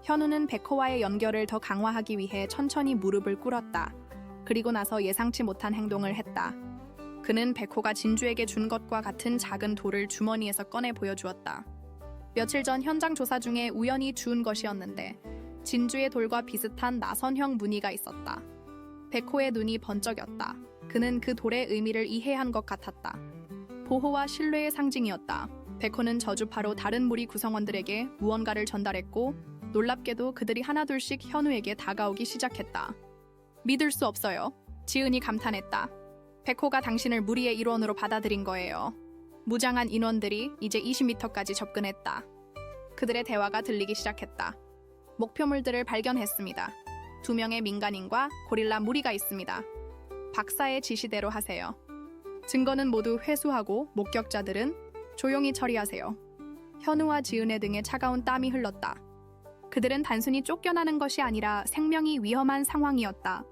A: 현우는 백호와의 연결을 더 강화하기 위해 천천히 무릎을 꿇었다. 그리고 나서 예상치 못한 행동을 했다. 그는 백호가 진주에게 준 것과 같은 작은 돌을 주머니에서 꺼내 보여주었다. 며칠 전 현장 조사 중에 우연히 주운 것이었는데 진주의 돌과 비슷한 나선형 무늬가 있었다. 백호의 눈이 번쩍였다. 그는 그 돌의 의미를 이해한 것 같았다. 보호와 신뢰의 상징이었다. 백호는 저주파로 다른 무리 구성원들에게 무언가를 전달했고 놀랍게도 그들이 하나둘씩 현우에게 다가오기 시작했다. 믿을 수 없어요. 지은이 감탄했다. 백호가 당신을 무리의 일원으로 받아들인 거예요. 무장한 인원들이 이제 20m까지 접근했다. 그들의 대화가 들리기 시작했다. 목표물들을 발견했습니다. 2명의 민간인과 고릴라 무리가 있습니다. 박사의 지시대로 하세요. 증거는 모두 회수하고 목격자들은 조용히 처리하세요. 현우와 지은의 등에 차가운 땀이 흘렀다. 그들은 단순히 쫓겨나는 것이 아니라 생명이 위험한 상황이었다.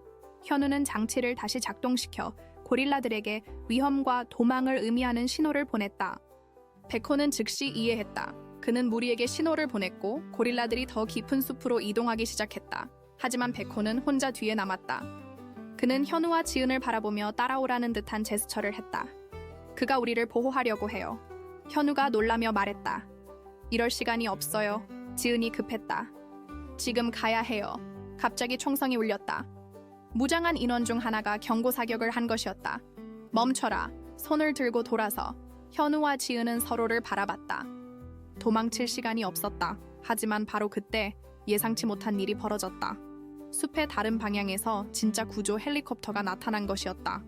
A: 현우는 장치를 다시 작동시켜 고릴라들에게 위험과 도망을 의미하는 신호를 보냈다. 백호는 즉시 이해했다. 그는 무리에게 신호를 보냈고 고릴라들이 더 깊은 숲으로 이동하기 시작했다. 하지만 백호는 혼자 뒤에 남았다. 그는 현우와 지은을 바라보며 따라오라는 듯한 제스처를 했다. 그가 우리를 보호하려고 해요. 현우가 놀라며 말했다. 이럴 시간이 없어요. 지은이 급했다. 지금 가야 해요. 갑자기 총성이 울렸다. 무장한 인원 중 하나가 경고 사격을 한 것이었다. 멈춰라. 손을 들고 돌아서 현우와 지은은 서로를 바라봤다. 도망칠 시간이 없었다. 하지만 바로 그때 예상치 못한 일이 벌어졌다. 숲의 다른 방향에서 진짜 구조 헬리콥터가 나타난 것이었다.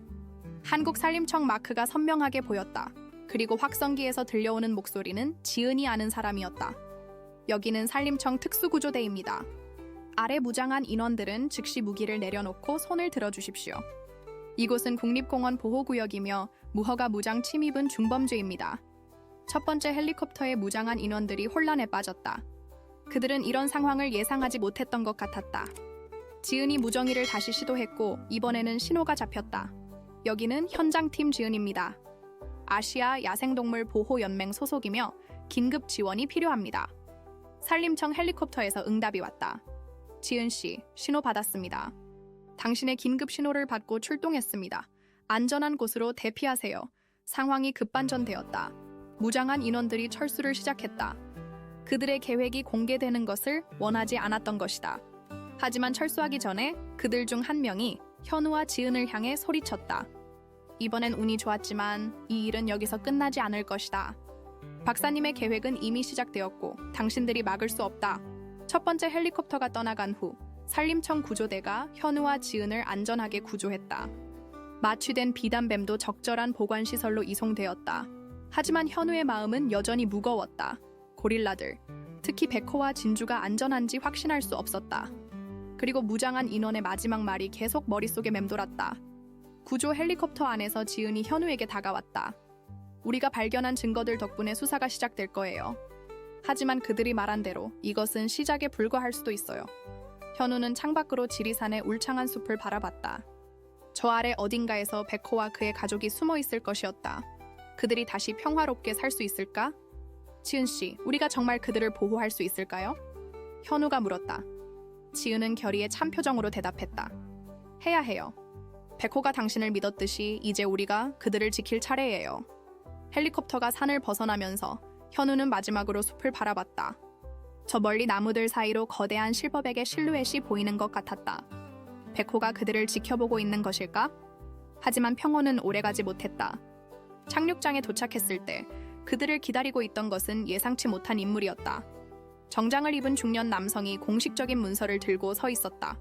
A: 한국 산림청 마크가 선명하게 보였다. 그리고 확성기에서 들려오는 목소리는 지은이 아는 사람이었다. 여기는 산림청 특수구조대입니다. 아래 무장한 인원들은 즉시 무기를 내려놓고 손을 들어주십시오. 이곳은 국립공원 보호구역이며 무허가 무장 침입은 중범죄입니다. 첫 번째 헬리콥터의 무장한 인원들이 혼란에 빠졌다. 그들은 이런 상황을 예상하지 못했던 것 같았다. 지은이 무정의를 다시 시도했고 이번에는 신호가 잡혔다. 여기는 현장팀 지은입니다. 아시아 야생동물 보호연맹 소속이며 긴급 지원이 필요합니다. 산림청 헬리콥터에서 응답이 왔다. 지은 씨, 신호 받았습니다. 당신의 긴급 신호를 받고 출동했습니다. 안전한 곳으로 대피하세요. 상황이 급반전되었다. 무장한 인원들이 철수를 시작했다. 그들의 계획이 공개되는 것을 원하지 않았던 것이다. 하지만 철수하기 전에 그들 중 한 명이 현우와 지은을 향해 소리쳤다. 이번엔 운이 좋았지만 이 일은 여기서 끝나지 않을 것이다. 박사님의 계획은 이미 시작되었고 당신들이 막을 수 없다. 첫 번째 헬리콥터가 떠나간 후 산림청 구조대가 현우와 지은을 안전하게 구조했다. 마취된 비단뱀도 적절한 보관시설로 이송되었다. 하지만 현우의 마음은 여전히 무거웠다. 고릴라들, 특히 백호와 진주가 안전한지 확신할 수 없었다. 그리고 무장한 인원의 마지막 말이 계속 머릿속에 맴돌았다. 구조 헬리콥터 안에서 지은이 현우에게 다가왔다. 우리가 발견한 증거들 덕분에 수사가 시작될 거예요. 하지만 그들이 말한 대로 이것은 시작에 불과할 수도 있어요. 현우는 창밖으로 지리산의 울창한 숲을 바라봤다. 저 아래 어딘가에서 백호와 그의 가족이 숨어 있을 것이었다. 그들이 다시 평화롭게 살 수 있을까? 지은 씨, 우리가 정말 그들을 보호할 수 있을까요? 현우가 물었다. 지은은 결의의 참 표정으로 대답했다. 해야 해요. 백호가 당신을 믿었듯이 이제 우리가 그들을 지킬 차례예요. 헬리콥터가 산을 벗어나면서 현우는 마지막으로 숲을 바라봤다. 저 멀리 나무들 사이로 거대한 실버백의 실루엣이 보이는 것 같았다. 백호가 그들을 지켜보고 있는 것일까? 하지만 평호는 오래가지 못했다. 착륙장에 도착했을 때 그들을 기다리고 있던 것은 예상치 못한 인물이었다. 정장을 입은 중년 남성이 공식적인 문서를 들고 서 있었다.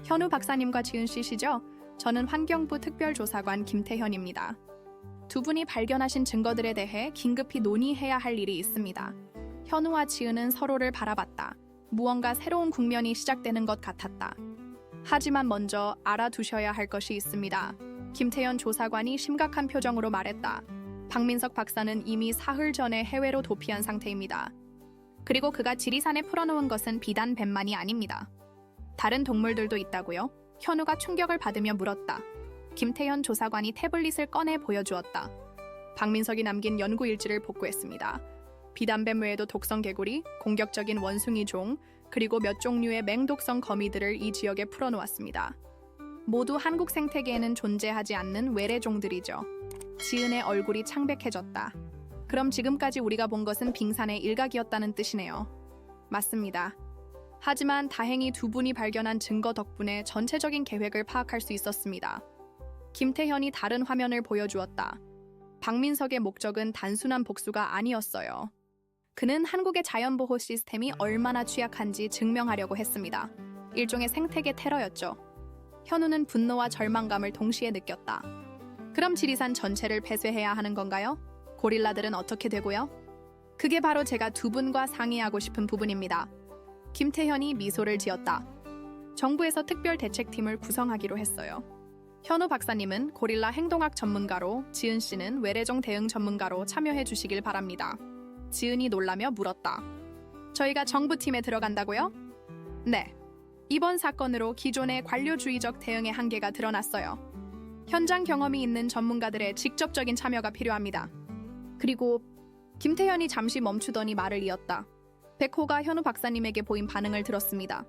A: 현우 박사님과 지은 씨시죠? 저는 환경부 특별조사관 김태현입니다. 두 분이 발견하신 증거들에 대해 긴급히 논의해야 할 일이 있습니다. 현우와 지은은 서로를 바라봤다. 무언가 새로운 국면이 시작되는 것 같았다. 하지만 먼저 알아두셔야 할 것이 있습니다. 김태현 조사관이 심각한 표정으로 말했다. 박민석 박사는 이미 사흘 전에 해외로 도피한 상태입니다. 그리고 그가 지리산에 풀어놓은 것은 비단 뱀만이 아닙니다. 다른 동물들도 있다고요? 현우가 충격을 받으며 물었다. 김태현 조사관이 태블릿을 꺼내 보여주었다. 박민석이 남긴 연구 일지를 복구했습니다. 비단뱀 외에도 독성 개구리, 공격적인 원숭이 종, 그리고 몇 종류의 맹독성 거미들을 이 지역에 풀어놓았습니다. 모두 한국 생태계에는 존재하지 않는 외래종들이죠. 지은의 얼굴이 창백해졌다. 그럼 지금까지 우리가 본 것은 빙산의 일각이었다는 뜻이네요. 맞습니다. 하지만 다행히 두 분이 발견한 증거 덕분에 전체적인 계획을 파악할 수 있었습니다. 김태현이 다른 화면을 보여주었다. 박민석의 목적은 단순한 복수가 아니었어요. 그는 한국의 자연보호 시스템이 얼마나 취약한지 증명하려고 했습니다. 일종의 생태계 테러였죠. 현우는 분노와 절망감을 동시에 느꼈다. 그럼 지리산 전체를 폐쇄해야 하는 건가요? 고릴라들은 어떻게 되고요? 그게 바로 제가 두 분과 상의하고 싶은 부분입니다. 김태현이 미소를 지었다. 정부에서 특별대책팀을 구성하기로 했어요. 현우 박사님은 고릴라 행동학 전문가로, 지은 씨는 외래종 대응 전문가로 참여해 주시길 바랍니다. 지은이 놀라며 물었다. 저희가 정부팀에 들어간다고요? 네. 이번 사건으로 기존의 관료주의적 대응의 한계가 드러났어요. 현장 경험이 있는 전문가들의 직접적인 참여가 필요합니다. 그리고 김태현이 잠시 멈추더니 말을 이었다. 백호가 현우 박사님에게 보인 반응을 들었습니다.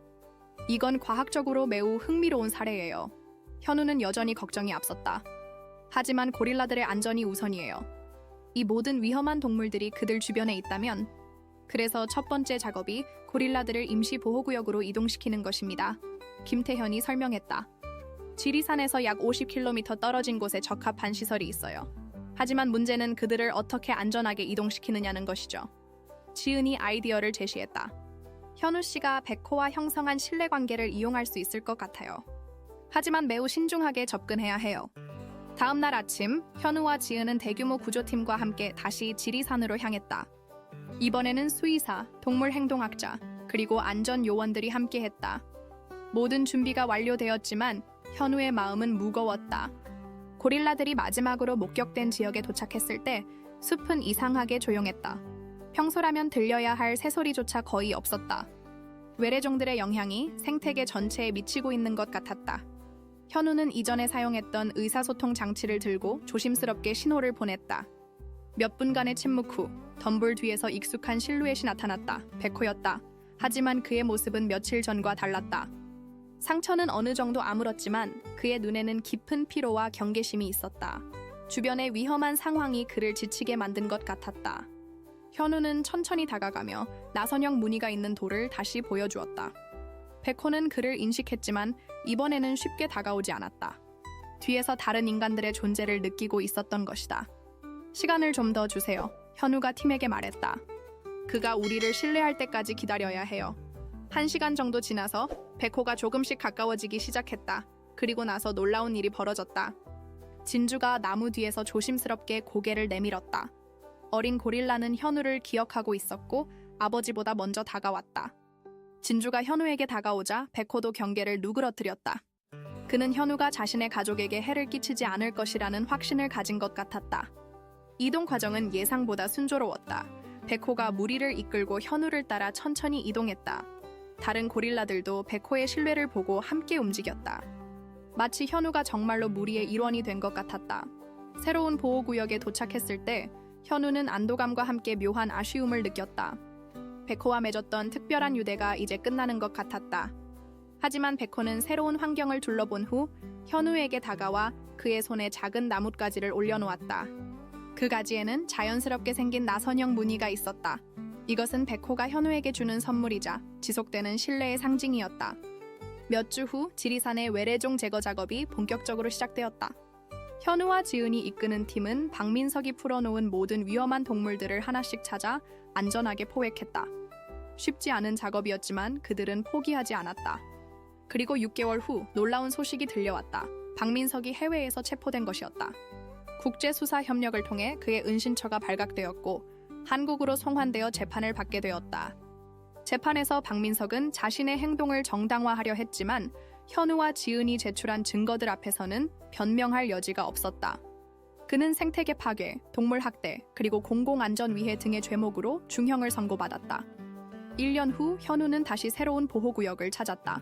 A: 이건 과학적으로 매우 흥미로운 사례예요. 현우는 여전히 걱정이 앞섰다. 하지만 고릴라들의 안전이 우선이에요. 이 모든 위험한 동물들이 그들 주변에 있다면, 그래서 첫 번째 작업이 고릴라들을 임시 보호구역으로 이동시키는 것입니다. 김태현이 설명했다. 지리산에서 약 50km 떨어진 곳에 적합한 시설이 있어요. 하지만 문제는 그들을 어떻게 안전하게 이동시키느냐는 것이죠. 지은이 아이디어를 제시했다. 현우 씨가 백호와 형성한 신뢰관계를 이용할 수 있을 것 같아요. 하지만 매우 신중하게 접근해야 해요. 다음 날 아침, 현우와 지은은 대규모 구조팀과 함께 다시 지리산으로 향했다. 이번에는 수의사, 동물행동학자, 그리고 안전요원들이 함께했다. 모든 준비가 완료되었지만 현우의 마음은 무거웠다. 고릴라들이 마지막으로 목격된 지역에 도착했을 때 숲은 이상하게 조용했다. 평소라면 들려야 할 새소리조차 거의 없었다. 외래종들의 영향이 생태계 전체에 미치고 있는 것 같았다. 현우는 이전에 사용했던 의사소통 장치를 들고 조심스럽게 신호를 보냈다. 몇 분간의 침묵 후 덤불 뒤에서 익숙한 실루엣이 나타났다. 백호였다. 하지만 그의 모습은 며칠 전과 달랐다. 상처는 어느 정도 아물었지만 그의 눈에는 깊은 피로와 경계심이 있었다. 주변의 위험한 상황이 그를 지치게 만든 것 같았다. 현우는 천천히 다가가며 나선형 무늬가 있는 돌을 다시 보여주었다. 백호는 그를 인식했지만 이번에는 쉽게 다가오지 않았다. 뒤에서 다른 인간들의 존재를 느끼고 있었던 것이다. 시간을 좀 더 주세요. 현우가 팀에게 말했다. 그가 우리를 신뢰할 때까지 기다려야 해요. 1시간 정도 지나서 백호가 조금씩 가까워지기 시작했다. 그리고 나서 놀라운 일이 벌어졌다. 진주가 나무 뒤에서 조심스럽게 고개를 내밀었다. 어린 고릴라는 현우를 기억하고 있었고 아버지보다 먼저 다가왔다. 진주가 현우에게 다가오자 백호도 경계를 누그러뜨렸다. 그는 현우가 자신의 가족에게 해를 끼치지 않을 것이라는 확신을 가진 것 같았다. 이동 과정은 예상보다 순조로웠다. 백호가 무리를 이끌고 현우를 따라 천천히 이동했다. 다른 고릴라들도 백호의 신뢰를 보고 함께 움직였다. 마치 현우가 정말로 무리의 일원이 된 것 같았다. 새로운 보호구역에 도착했을 때 현우는 안도감과 함께 묘한 아쉬움을 느꼈다. 백호와 맺었던 특별한 유대가 이제 끝나는 것 같았다. 하지만 백호는 새로운 환경을 둘러본 후 현우에게 다가와 그의 손에 작은 나뭇가지를 올려놓았다. 그 가지에는 자연스럽게 생긴 나선형 무늬가 있었다. 이것은 백호가 현우에게 주는 선물이자 지속되는 신뢰의 상징이었다. 몇 주 후 지리산의 외래종 제거 작업이 본격적으로 시작되었다. 현우와 지은이 이끄는 팀은 박민석이 풀어놓은 모든 위험한 동물들을 하나씩 찾아 안전하게 포획했다. 쉽지 않은 작업이었지만 그들은 포기하지 않았다. 그리고 6개월 후 놀라운 소식이 들려왔다. 박민석이 해외에서 체포된 것이었다. 국제수사 협력을 통해 그의 은신처가 발각되었고 한국으로 송환되어 재판을 받게 되었다. 재판에서 박민석은 자신의 행동을 정당화하려 했지만 현우와 지은이 제출한 증거들 앞에서는 변명할 여지가 없었다. 그는 생태계 파괴, 동물 학대, 그리고 공공안전 위해 등의 죄목으로 중형을 선고받았다. 1년 후 현우는 다시 새로운 보호구역을 찾았다.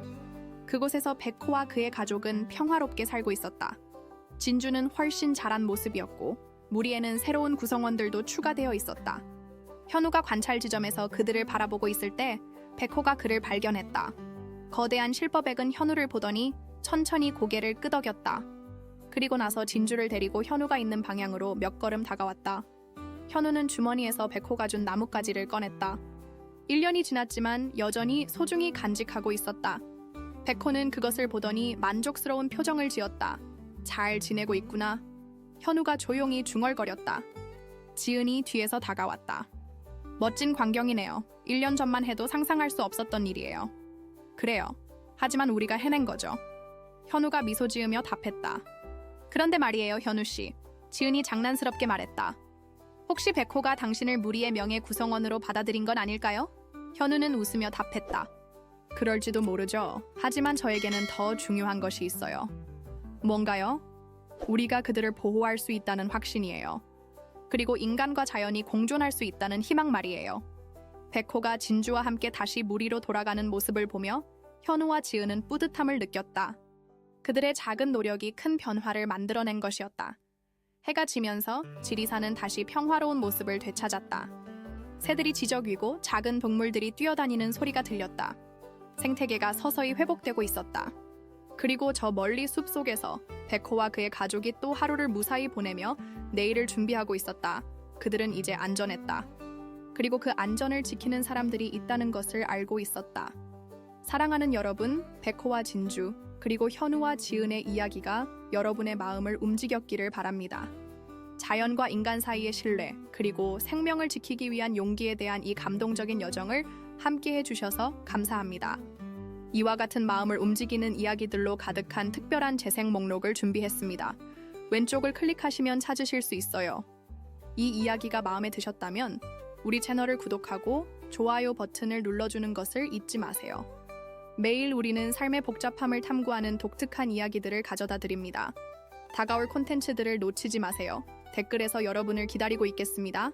A: 그곳에서 백호와 그의 가족은 평화롭게 살고 있었다. 진주는 훨씬 자란 모습이었고 무리에는 새로운 구성원들도 추가되어 있었다. 현우가 관찰 지점에서 그들을 바라보고 있을 때 백호가 그를 발견했다. 거대한 실버백은 현우를 보더니 천천히 고개를 끄덕였다. 그리고 나서 진주를 데리고 현우가 있는 방향으로 몇 걸음 다가왔다. 현우는 주머니에서 백호가 준 나뭇가지를 꺼냈다. 1년이 지났지만 여전히 소중히 간직하고 있었다. 백호는 그것을 보더니 만족스러운 표정을 지었다. 잘 지내고 있구나. 현우가 조용히 중얼거렸다. 지은이 뒤에서 다가왔다. 멋진 광경이네요. 1년 전만 해도 상상할 수 없었던 일이에요. 그래요. 하지만 우리가 해낸 거죠. 현우가 미소 지으며 답했다. 그런데 말이에요, 현우 씨. 지은이 장난스럽게 말했다. 혹시 백호가 당신을 무리의 명예 구성원으로 받아들인 건 아닐까요? 현우는 웃으며 답했다. 그럴지도 모르죠. 하지만 저에게는 더 중요한 것이 있어요. 뭔가요? 우리가 그들을 보호할 수 있다는 확신이에요. 그리고 인간과 자연이 공존할 수 있다는 희망 말이에요. 백호가 진주와 함께 다시 무리로 돌아가는 모습을 보며 현우와 지은은 뿌듯함을 느꼈다. 그들의 작은 노력이 큰 변화를 만들어낸 것이었다. 해가 지면서 지리산은 다시 평화로운 모습을 되찾았다. 새들이 지저귀고 작은 동물들이 뛰어다니는 소리가 들렸다. 생태계가 서서히 회복되고 있었다. 그리고 저 멀리 숲속에서 백호와 그의 가족이 또 하루를 무사히 보내며 내일을 준비하고 있었다. 그들은 이제 안전했다. 그리고 그 안전을 지키는 사람들이 있다는 것을 알고 있었다. 사랑하는 여러분, 백호와 진주, 그리고 현우와 지은의 이야기가 여러분의 마음을 움직였기를 바랍니다. 자연과 인간 사이의 신뢰, 그리고 생명을 지키기 위한 용기에 대한 이 감동적인 여정을 함께해 주셔서 감사합니다. 이와 같은 마음을 움직이는 이야기들로 가득한 특별한 재생 목록을 준비했습니다. 왼쪽을 클릭하시면 찾으실 수 있어요. 이 이야기가 마음에 드셨다면 우리 채널을 구독하고 좋아요 버튼을 눌러주는 것을 잊지 마세요. 매일 우리는 삶의 복잡함을 탐구하는 독특한 이야기들을 가져다 드립니다. 다가올 콘텐츠들을 놓치지 마세요. 댓글에서 여러분을 기다리고 있겠습니다.